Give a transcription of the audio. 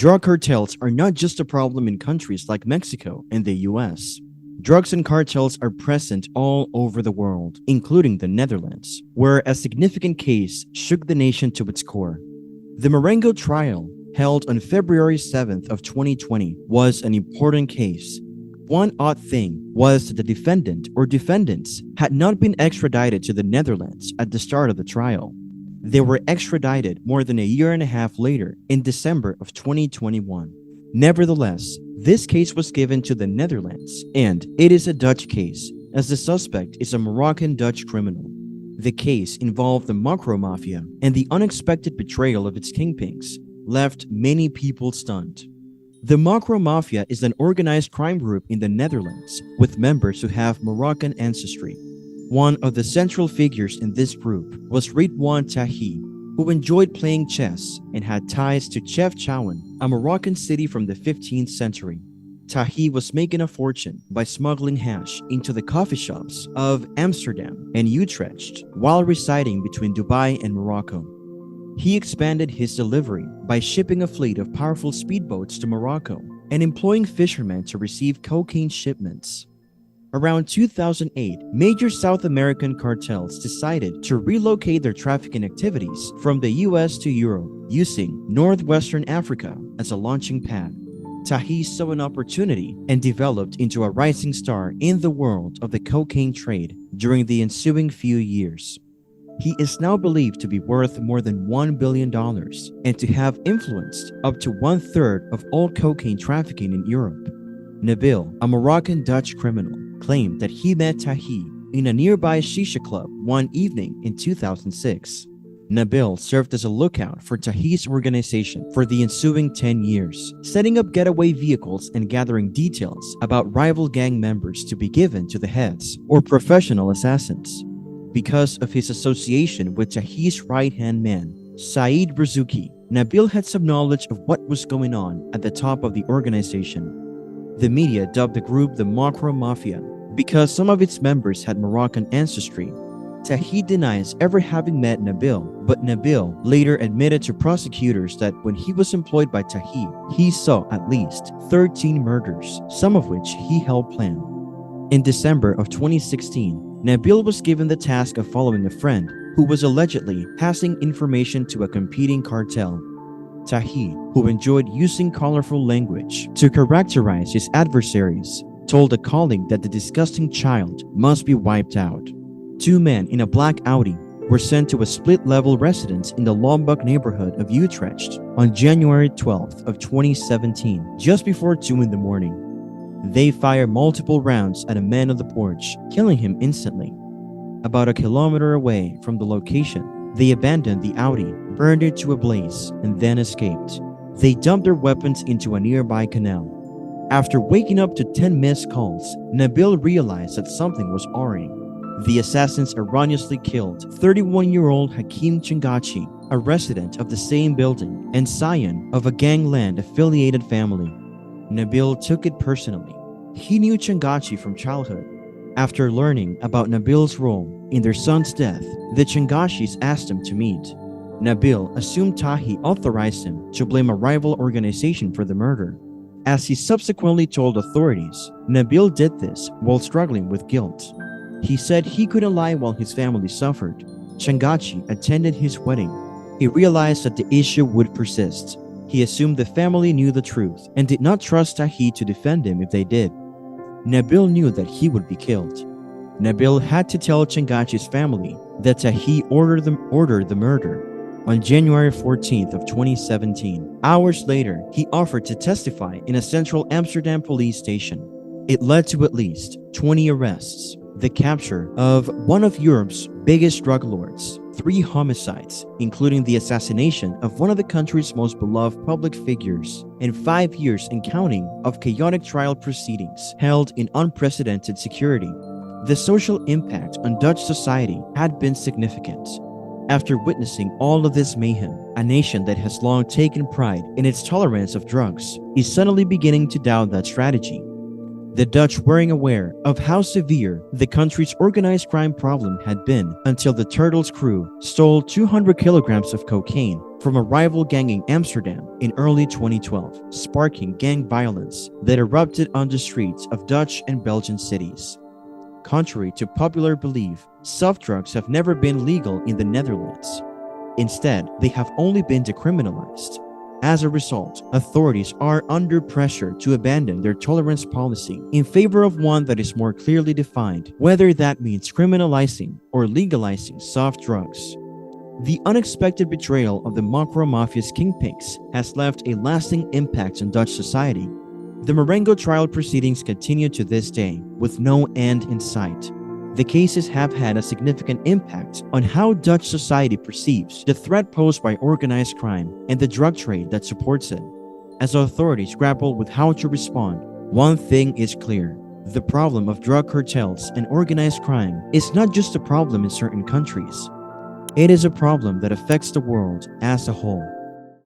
Drug cartels are not just a problem in countries like Mexico and the US. Drugs and cartels are present all over the world, including the Netherlands, where a significant case shook the nation to its core. The Marengo trial, held on February 7th of 2020, was an important case. One odd thing was that the defendant or defendants had not been extradited to the Netherlands at the start of the trial. They were extradited more than a year and a half later in December of 2021. Nevertheless, this case was given to the Netherlands, and it is a Dutch case, as the suspect is a Moroccan Dutch criminal. The case involved the Mocro Mafia, and the unexpected betrayal of its kingpins left many people stunned. The Mocro Mafia is an organized crime group in the Netherlands with members who have Moroccan ancestry. One of the central figures in this group was Ridwan Tahi, who enjoyed playing chess and had ties to Chefchaouen, a Moroccan city from the 15th century. Tahi was making a fortune by smuggling hash into the coffee shops of Amsterdam and Utrecht while residing between Dubai and Morocco. He expanded his delivery by shipping a fleet of powerful speedboats to Morocco and employing fishermen to receive cocaine shipments. Around 2008, major South American cartels decided to relocate their trafficking activities from the US to Europe, using northwestern Africa as a launching pad. Tahi saw an opportunity and developed into a rising star in the world of the cocaine trade during the ensuing few years. He is now believed to be worth more than $1 billion and to have influenced up to 1/3 of all cocaine trafficking in Europe. Nabil, a Moroccan Dutch criminal, claimed that he met Tahi in a nearby shisha club one evening in 2006. Nabil served as a lookout for Tahi's organization for the ensuing 10 years, setting up getaway vehicles and gathering details about rival gang members to be given to the heads or professional assassins. Because of his association with Tahi's right-hand man, Saeed Rzouki, Nabil had some knowledge of what was going on at the top of the organization. The media dubbed the group the Mocro Mafia because some of its members had Moroccan ancestry. Tahi denies ever having met Nabil, but Nabil later admitted to prosecutors that when he was employed by Tahi, he saw at least 13 murders, some of which he helped plan. In December of 2016, Nabil was given the task of following a friend who was allegedly passing information to a competing cartel. Tahi, who enjoyed using colorful language to characterize his adversaries, told a colleague that the disgusting child must be wiped out. Two men in a black Audi were sent to a split-level residence in the Lombok neighborhood of Utrecht on January 12th of 2017, just before 2 in the morning. They fired multiple rounds at a man on the porch, killing him instantly. About a kilometer away from the location, they abandoned the Audi, burned it to a blaze, and then escaped. They dumped their weapons into a nearby canal. After waking up to 10 missed calls, Nabil realized that something was awry. The assassins erroneously killed 31-year-old Hakim Chingachi, a resident of the same building and scion of a gangland-affiliated family. Nabil took it personally. He knew Chingachi from childhood. After learning about Nabil's role in their son's death, the Chingachis asked him to meet. Nabil assumed Tahi authorized him to blame a rival organization for the murder. As he subsequently told authorities, Nabil did this while struggling with guilt. He said he couldn't lie while his family suffered. Chingachi attended his wedding. He realized that the issue would persist. He assumed the family knew the truth and did not trust Tahi to defend him if they did. Nabil knew that he would be killed. Nabil had to tell Chingachi's family that Tahi ordered the murder. On January 14th of 2017, hours later, he offered to testify in a central Amsterdam police station. It led to at least 20 arrests, the capture of one of Europe's biggest drug lords, 3 homicides, including the assassination of one of the country's most beloved public figures, and 5 years and counting of chaotic trial proceedings held in unprecedented security. The social impact on Dutch society had been significant. After witnessing all of this mayhem, a nation that has long taken pride in its tolerance of drugs is suddenly beginning to doubt that strategy. The Dutch weren't aware of how severe the country's organized crime problem had been until the Turtles crew stole 200 kilograms of cocaine from a rival gang in Amsterdam in early 2012, sparking gang violence that erupted on the streets of Dutch and Belgian cities. Contrary to popular belief, soft drugs have never been legal in the Netherlands. Instead, they have only been decriminalized. As a result, authorities are under pressure to abandon their tolerance policy in favor of one that is more clearly defined, whether that means criminalizing or legalizing soft drugs. The unexpected betrayal of the Mocro Mafia's Kingpins has left a lasting impact on Dutch society. The Marengo trial proceedings continue to this day, with no end in sight. The cases have had a significant impact on how Dutch society perceives the threat posed by organized crime and the drug trade that supports it. As authorities grapple with how to respond, one thing is clear. The problem of drug cartels and organized crime is not just a problem in certain countries. It is a problem that affects the world as a whole.